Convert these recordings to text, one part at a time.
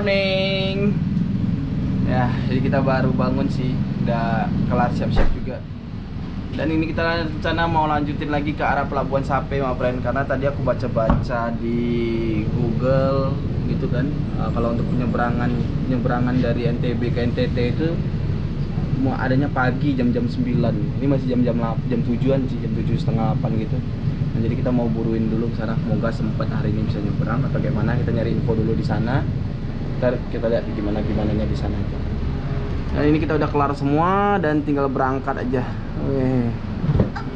morning. Ya, jadi kita baru bangun sih, udah kelar siap-siap juga. Dan ini kita rencana mau lanjutin lagi ke arah Pelabuhan Sape, my friend. Karena tadi aku baca-baca di Google gitu kan, kalau untuk penyeberangan dari NTB ke NTT itu mau adanya pagi jam-jam 9. Ini masih jam 7-an sih, jam 7:30 gitu. Nah, jadi kita mau buruin dulu ke sana. Semoga sempat hari ini bisa nyebrang atau bagaimana. Kita nyari info dulu di sana. Ntar kita lihat gimana-gimananya di sana aja. Nah, ini kita udah kelar semua dan tinggal berangkat aja.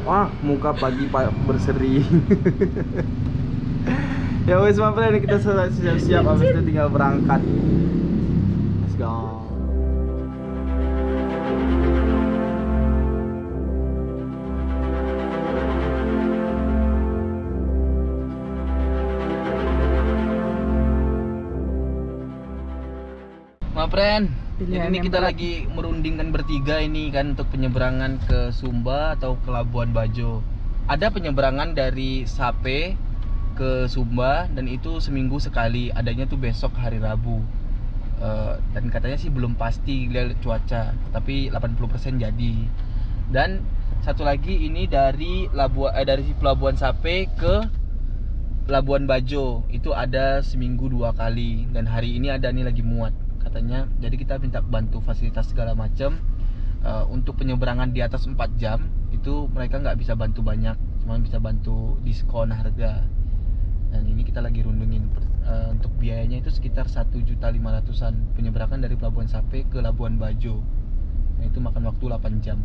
Wah, muka pagi berseri. Ya wes, my friend, kita siap-siap, habis itu tinggal berangkat. Let's go. My friend, jadi ini kita lagi merundingkan bertiga ini kan untuk penyeberangan ke Sumba atau ke Labuan Bajo. Ada penyeberangan dari Sape ke Sumba dan itu seminggu sekali, adanya tuh besok hari Rabu. Dan katanya sih belum pasti lihat cuaca, tapi 80% jadi. Dan satu lagi ini dari Pelabuhan Sape ke Labuan Bajo, itu ada seminggu 2 kali dan hari ini ada nih lagi muat katanya. Jadi kita minta bantu fasilitas segala macam. Untuk penyeberangan di atas 4 jam itu mereka nggak bisa bantu banyak, cuma bisa bantu diskon harga. Dan ini kita lagi rundungin untuk biayanya itu sekitar 1.500.000-an penyeberangan dari Pelabuhan Sape ke Labuan Bajo. Nah, itu makan waktu 8 jam.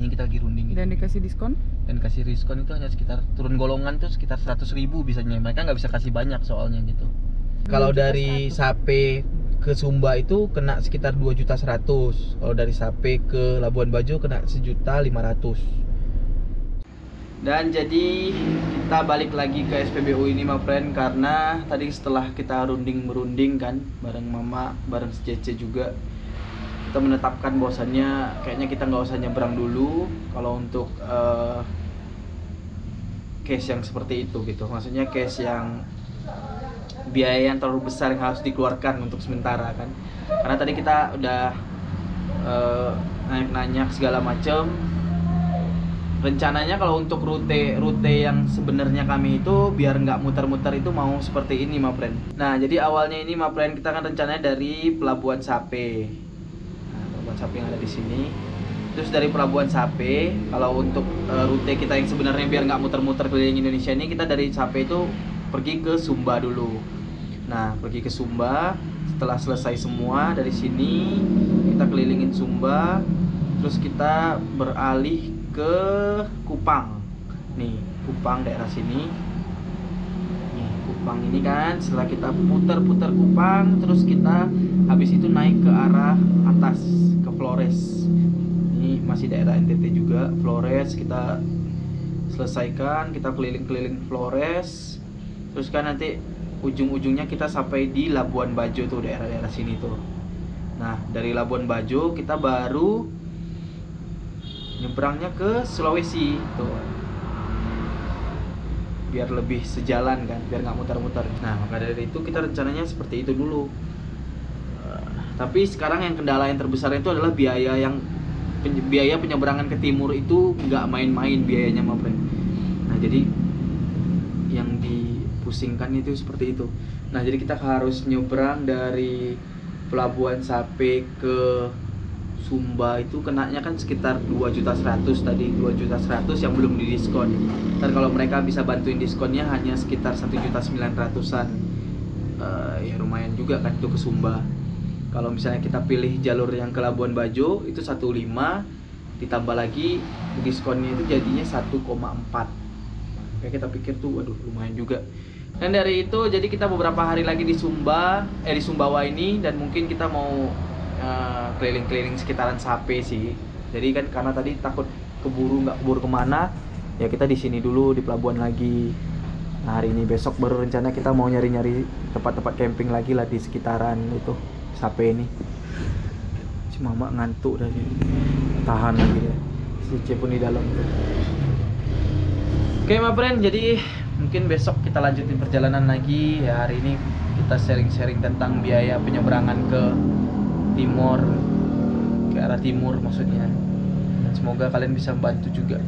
Ini kita lagi rundingin. Dan dikasih diskon? Dan kasih diskon itu hanya sekitar turun golongan tuh sekitar 100.000 bisanya. Mereka nggak bisa kasih banyak soalnya gitu. Kalau dari Sape ke Sumba itu kena sekitar 2.100.000. Kalau dari Sape ke Labuan Bajo kena 1.500.000. Dan jadi kita balik lagi ke SPBU ini, my friend, karena tadi setelah kita merunding kan bareng mama, bareng si Cece juga, kita menetapkan bahwasannya kayaknya kita nggak usah nyebrang dulu kalau untuk case yang seperti itu gitu. Maksudnya case yang biaya yang terlalu besar yang harus dikeluarkan untuk sementara kan. Karena tadi kita udah nanya segala macam. Rencananya kalau untuk rute yang sebenarnya kami itu biar nggak muter-muter itu mau seperti ini, my friend. Nah, jadi awalnya ini, my friend, kita kan rencananya dari Pelabuhan Sape. Nah, Pelabuhan Sape yang ada di sini. Terus dari Pelabuhan Sape, kalau untuk rute kita yang sebenarnya biar nggak muter-muter keliling Indonesia ini, kita dari Sape itu pergi ke Sumba dulu. Nah, pergi ke Sumba, setelah selesai semua dari sini kita kelilingin Sumba, terus kita beralih ke Kupang. Nih, Kupang daerah sini. Nih, Kupang ini kan, setelah kita putar-putar Kupang, terus kita habis itu naik ke arah atas ke Flores. Ini masih daerah NTT juga, Flores kita selesaikan, kita keliling-keliling Flores. Terus kan nanti ujung-ujungnya kita sampai di Labuan Bajo tuh, daerah-daerah sini tuh. Nah, dari Labuan Bajo kita baru nyebrangnya ke Sulawesi tuh. Biar lebih sejalan kan, biar nggak muter-muter. Nah, maka dari itu kita rencananya seperti itu dulu. Tapi sekarang yang kendala yang terbesar itu adalah biaya penyeberangan ke timur itu nggak main-main biayanya, my friend. Nah, jadi yang pusingkan itu seperti itu. Nah, jadi kita harus nyebrang dari Pelabuhan Sape ke Sumba itu kenanya kan sekitar 2.100.000 tadi, 2.100.000 yang belum didiskon. Dan kalau mereka bisa bantuin diskonnya hanya sekitar 1.900.000-an. Ya lumayan juga kan itu ke Sumba. Kalau misalnya kita pilih jalur yang ke Labuan Bajo itu 1.5 ditambah lagi diskonnya itu jadinya 1,4. Kayak kita pikir tuh waduh lumayan juga. Dan dari itu jadi kita beberapa hari lagi di Sumbawa ini, dan mungkin kita mau keliling-keliling sekitaran Sape sih. Jadi kan karena tadi takut nggak keburu kemana, ya kita di sini dulu di pelabuhan lagi. Nah, hari ini besok baru rencana kita mau nyari-nyari tempat-tempat camping lagi lah di sekitaran itu Sape ini. Si mama ngantuk dah, tahan lagi deh. Si C pun di dalam tuh. Oke, my friend, jadi mungkin besok kita lanjutin perjalanan lagi. Ya, hari ini kita sharing-sharing tentang biaya penyeberangan ke timur, ke arah timur maksudnya. Dan semoga kalian bisa membantu juga.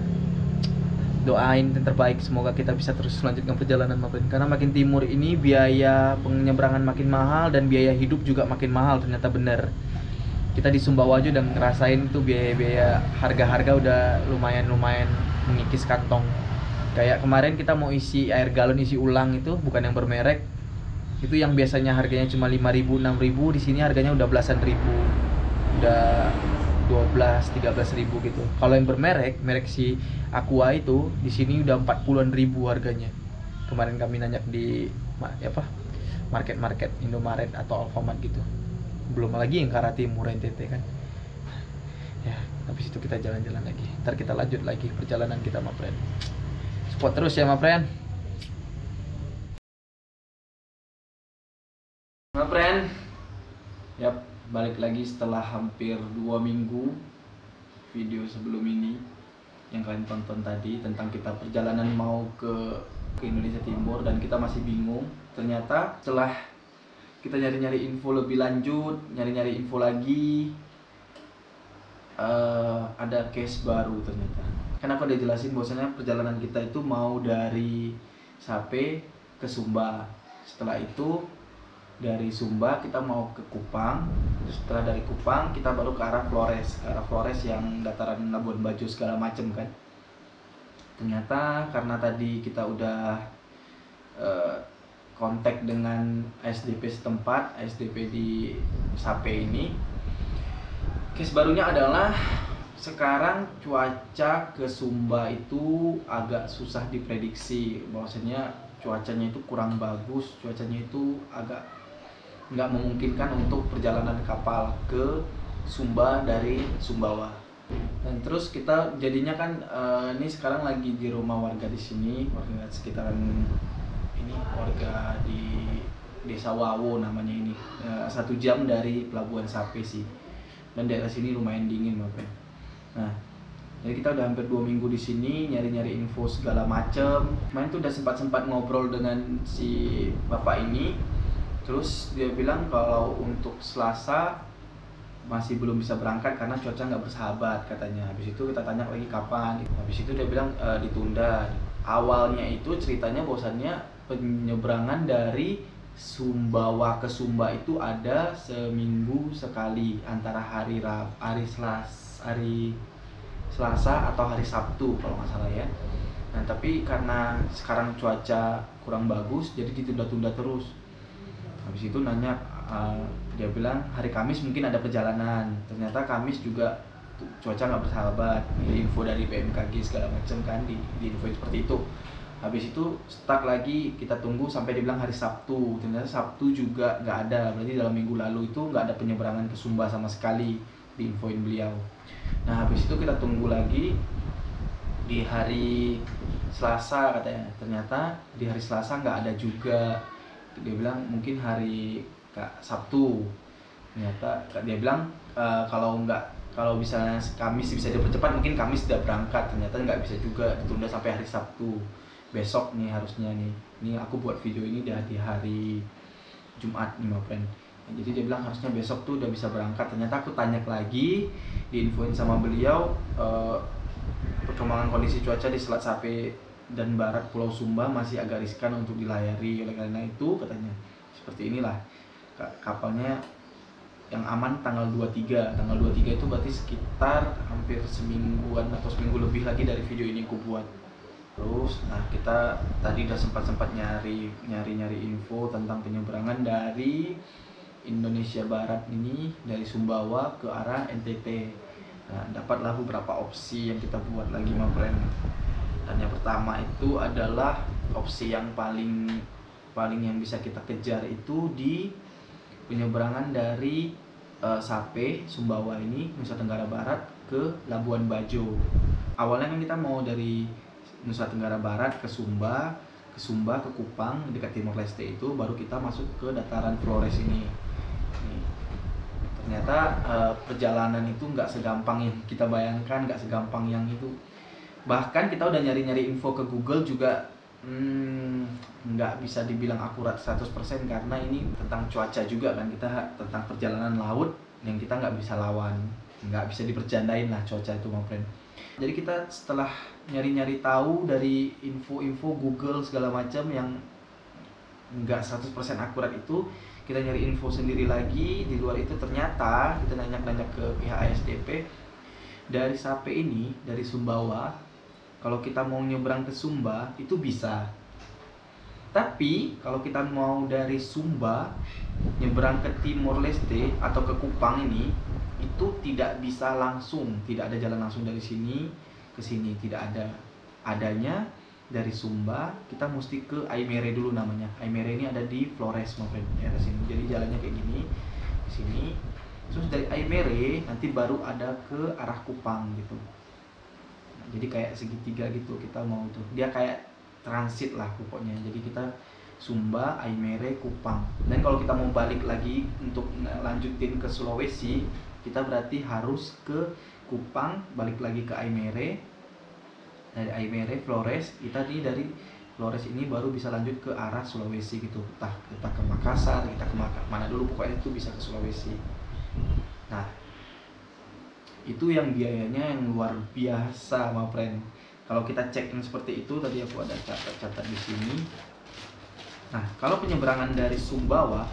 Doain yang terbaik, semoga kita bisa terus melanjutkan perjalanan karena makin timur ini biaya penyeberangan makin mahal dan biaya hidup juga makin mahal. Ternyata bener, kita di Sumbawa aja udah ngerasain tuh biaya harga udah lumayan mengikis kantong. Kayak kemarin kita mau isi air galon isi ulang itu, bukan yang bermerek, itu yang biasanya harganya cuma 5.000 6.000, di sini harganya udah belasan ribu, udah 12-13 ribu gitu. Kalau yang bermerek, merek si Aqua itu di sini udah 40-an ribu harganya. Kemarin kami nanya di market Indomaret atau Alfamart gitu. Belum lagi yang ke arah timur NTT kan. Ya, habis itu kita jalan-jalan lagi. Ntar kita lanjut lagi perjalanan kita, my friend. Support terus ya, my friend. My friend. Yap, balik lagi setelah hampir 2 minggu. Video sebelum ini yang kalian tonton tadi tentang kita perjalanan mau ke Indonesia Timur dan kita masih bingung. Ternyata setelah kita nyari-nyari info lebih lanjut, nyari-nyari info lagi, ada case baru ternyata. Kan aku udah jelasin bahwasanya perjalanan kita itu mau dari Sape ke Sumba. Setelah itu dari Sumba kita mau ke Kupang. Setelah dari Kupang kita baru ke arah Flores yang dataran Labuan Bajo segala macem kan. Ternyata karena tadi kita udah kontak dengan SDP setempat, SDP di Sape ini. Case barunya adalah sekarang cuaca ke Sumba itu agak susah diprediksi. Bahwasanya cuacanya itu kurang bagus, cuacanya itu agak nggak memungkinkan untuk perjalanan kapal ke Sumba dari Sumbawa. Dan terus kita jadinya kan ini sekarang lagi di rumah warga di sini, warga sekitaran ini, warga di Desa Wawo namanya ini, 1 jam dari Pelabuhan Sape sih. Dan daerah sini lumayan dingin, Bapak. Nah, jadi kita udah hampir 2 minggu di sini nyari-nyari info segala macem. Kemarin tuh udah sempat ngobrol dengan si bapak ini. Terus dia bilang kalau untuk Selasa masih belum bisa berangkat karena cuaca nggak bersahabat katanya. Habis itu kita tanya lagi kapan. Habis itu dia bilang ditunda. Awalnya itu ceritanya bahwasannya penyeberangan dari Sumbawa ke Sumba itu ada seminggu sekali antara hari Selasa atau hari Sabtu kalau nggak salah ya. Nah tapi karena sekarang cuaca kurang bagus jadi ditunda-tunda terus. Habis itu nanya, dia bilang hari Kamis mungkin ada perjalanan. Ternyata Kamis juga cuaca nggak bersahabat. Ini info dari BMKG segala macam kan, di info seperti itu. Habis itu stuck lagi, kita tunggu sampai dibilang hari Sabtu. Ternyata Sabtu juga nggak ada. Berarti dalam minggu lalu itu nggak ada penyeberangan ke Sumba sama sekali, diinfoin beliau. Nah habis itu kita tunggu lagi di hari Selasa katanya. Ternyata di hari Selasa nggak ada juga. Dia bilang mungkin hari Sabtu. Ternyata dia bilang kalau misalnya Kamis bisa dipercepat mungkin Kamis sudah berangkat. Ternyata nggak bisa juga, ditunda sampai hari Sabtu. Besok nih harusnya nih. Ini aku buat video ini di hari Jumat nih, my friend. Nah, jadi dia bilang harusnya besok tuh udah bisa berangkat. Ternyata aku tanya lagi, diinfoin sama beliau perkembangan kondisi cuaca di Selat Sape dan barat Pulau Sumba masih agak riskan untuk dilayari. Oleh karena itu katanya seperti inilah, kapalnya yang aman tanggal 23. Tanggal 23 itu berarti sekitar hampir semingguan atau seminggu lebih lagi dari video ini aku buat. Terus nah kita tadi udah sempat nyari info tentang penyeberangan dari Indonesia Barat ini, dari Sumbawa ke arah NTT. Nah, dapatlah beberapa opsi yang kita buat lagi, my friend. Dan yang pertama itu adalah opsi yang paling yang bisa kita kejar itu di penyeberangan dari Sape, Sumbawa ini, Nusa Tenggara Barat ke Labuan Bajo. Awalnya kan kita mau dari Nusa Tenggara Barat ke Sumba, ke Kupang dekat Timor Leste itu, baru kita masuk ke dataran Flores ini. Ternyata perjalanan itu nggak segampang yang kita bayangkan, nggak segampang yang itu. Bahkan kita udah nyari info ke Google juga nggak bisa dibilang akurat 100% karena ini tentang cuaca juga kan, kita tentang perjalanan laut yang kita nggak bisa lawan, nggak bisa dipercandain lah cuaca itu my friend. Jadi kita setelah nyari-nyari tahu dari info-info Google segala macam yang nggak 100% akurat itu, kita nyari info sendiri lagi di luar itu. Ternyata kita nanya-nanya ke pihak ASDP, dari Sape ini, dari Sumbawa, kalau kita mau nyebrang ke Sumba itu bisa. Tapi kalau kita mau dari Sumba nyebrang ke Timor Leste atau ke Kupang ini, itu tidak bisa langsung, tidak ada jalan langsung dari sini ke sini, tidak ada. Adanya dari Sumba kita mesti ke Aimere dulu namanya. Aimere ini ada di Flores, my friend, ya sini. Jadi jalannya kayak gini, di sini. Terus dari Aimere nanti baru ada ke arah Kupang gitu. Nah, jadi kayak segitiga gitu kita mau tuh. Dia kayak transit lah pokoknya. Jadi kita Sumba, Aimere, Kupang. Dan kalau kita mau balik lagi untuk lanjutin ke Sulawesi, kita berarti harus ke Kupang, balik lagi ke Aimere. Dari Aimere, Flores, kita nih dari Flores ini baru bisa lanjut ke arah Sulawesi gitu. Entah kita ke Makassar, kita ke mana dulu, pokoknya itu bisa ke Sulawesi. Nah, itu yang biayanya yang luar biasa, my friend. Kalau kita cek yang seperti itu, tadi aku ada catat-catat di sini. Nah, kalau penyeberangan dari Sumbawa,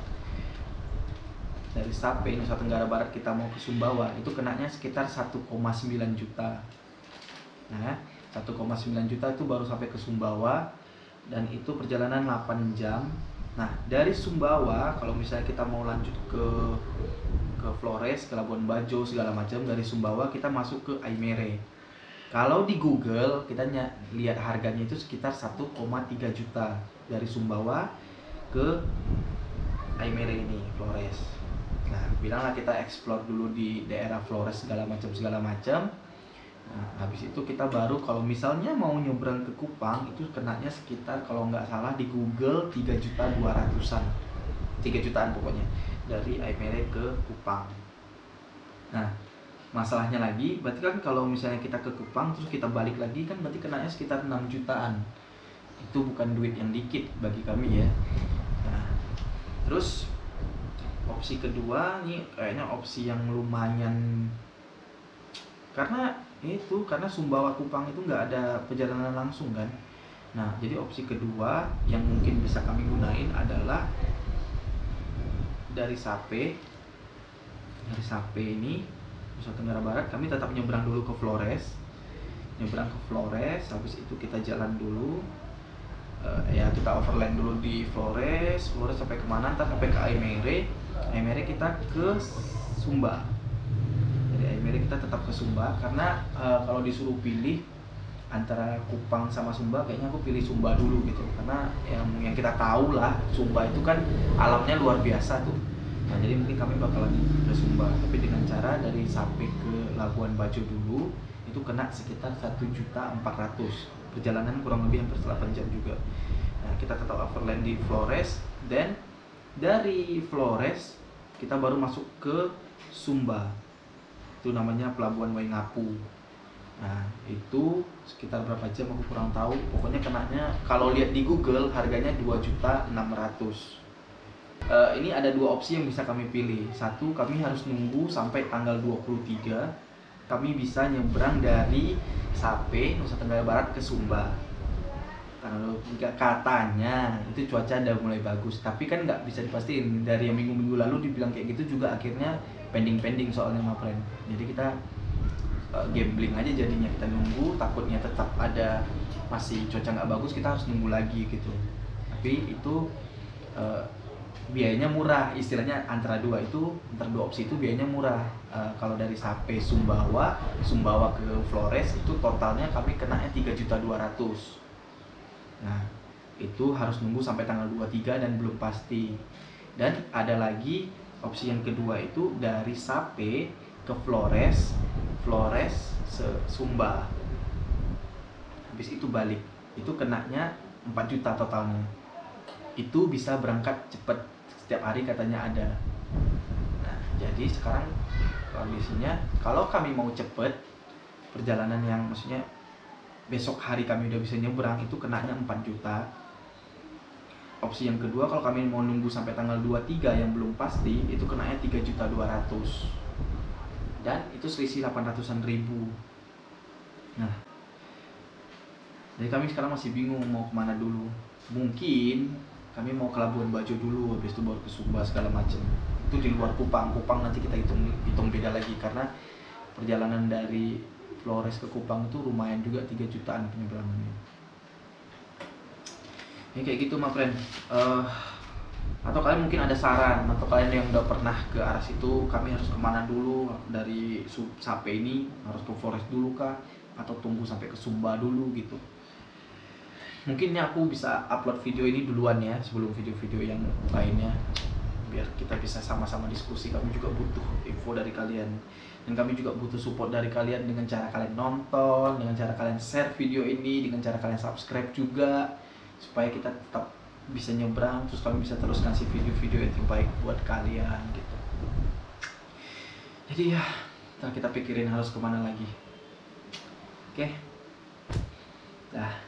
dari Sape, Nusa Tenggara Barat, kita mau ke Sumbawa, itu kenanya sekitar 1,9 juta. Nah, 1,9 juta itu baru sampai ke Sumbawa, dan itu perjalanan 8 jam. Nah, dari Sumbawa, kalau misalnya kita mau lanjut ke Flores, ke Labuan Bajo segala macam, dari Sumbawa kita masuk ke Aimere. Kalau di Google kita lihat harganya itu sekitar 1,3 juta dari Sumbawa ke Aimere ini, Flores. Nah, bilanglah kita explore dulu di daerah Flores segala macam. Nah, habis itu kita baru kalau misalnya mau nyebrang ke Kupang, itu kenanya sekitar kalau nggak salah di Google 3.200.000-an, 3 jutaan pokoknya, dari Aimere ke Kupang. Nah, masalahnya lagi, berarti kan kalau misalnya kita ke Kupang terus kita balik lagi kan berarti kenanya sekitar 6 jutaan. Itu bukan duit yang dikit bagi kami ya. Nah, terus opsi kedua nih kayaknya opsi yang lumayan, karena Sumbawa Kupang itu nggak ada perjalanan langsung kan. Nah, jadi opsi kedua yang mungkin bisa kami gunain adalah dari Sape ini, Nusa Tenggara Barat, kami tetap nyebrang dulu ke Flores. Habis itu kita jalan dulu, ya kita overland dulu di Flores sampai kemana, ntar sampai ke Aimere kita ke Sumba. Dari Aimere kita tetap ke Sumba, karena kalau disuruh pilih antara Kupang sama Sumba, kayaknya aku pilih Sumba dulu gitu, karena yang kita tahu lah Sumba itu kan alamnya luar biasa tuh. Nah, jadi mungkin kami bakalan ke Sumba, tapi dengan cara dari Sape ke Labuan Bajo dulu itu kena sekitar 1.400.000. Perjalanan kurang lebih hampir 8 jam juga. Nah, kita tetap overland di Flores, dan dari Flores kita baru masuk ke Sumba. Itu namanya Pelabuhan Waingapu. Nah, itu sekitar berapa jam aku kurang tahu. Pokoknya kenanya kalau lihat di Google harganya 2.600.000. Ini ada dua opsi yang bisa kami pilih. Satu, kami harus nunggu sampai tanggal 23. Kami bisa nyebrang dari Sape, Nusa Tenggara Barat ke Sumba. Tanggal 23 katanya itu cuaca udah mulai bagus. Tapi kan nggak bisa dipastiin. Dari yang minggu-minggu lalu dibilang kayak gitu juga akhirnya pending soalnya my friend. Jadi kita gambling aja jadinya, kita nunggu, takutnya tetap ada masih cuaca nggak bagus, kita harus nunggu lagi gitu. Tapi itu biayanya murah, istilahnya antara dua opsi itu biayanya murah. Kalau dari Sape Sumbawa ke Flores itu totalnya kami kenanya 3.200.000. Nah, itu harus nunggu sampai tanggal 23 dan belum pasti. Dan ada lagi opsi yang kedua itu dari Sape ke Flores Sumba, habis itu balik, itu kenanya 4 juta totalnya. Itu bisa berangkat cepet, setiap hari katanya ada. Nah, jadi sekarang kondisinya kalau kami mau cepet perjalanan yang maksudnya besok hari kami udah bisa nyebrang, itu kenanya 4 juta. Opsi yang kedua, kalau kami mau nunggu sampai tanggal 23 yang belum pasti, itu kenanya 3.200.000. Dan itu selisih 800-an ribu. Nah, jadi kami sekarang masih bingung mau kemana dulu. Mungkin kami mau ke Labuan Bajo dulu, habis itu baru ke Sumba segala macam. Itu di luar Kupang. Kupang nanti kita hitung beda lagi, karena perjalanan dari Flores ke Kupang itu lumayan juga, 3 jutaan penyeberangannya. Ya kayak gitu my friend. Atau kalian mungkin ada saran, atau kalian yang udah pernah ke arah situ, kami harus kemana dulu, dari Sape ini harus ke Flores dulu kah, atau tunggu sampai ke Sumba dulu gitu. Mungkin aku bisa upload video ini duluan ya, sebelum video-video yang lainnya, biar kita bisa sama-sama diskusi. Kami juga butuh info dari kalian, dan kami juga butuh support dari kalian dengan cara kalian nonton, dengan cara kalian share video ini, dengan cara kalian subscribe juga, supaya kita tetap bisa nyebrang, terus kami bisa terus kasih video-video yang terbaik buat kalian gitu. Jadi ya, kita pikirin harus kemana lagi. Oke. Dah.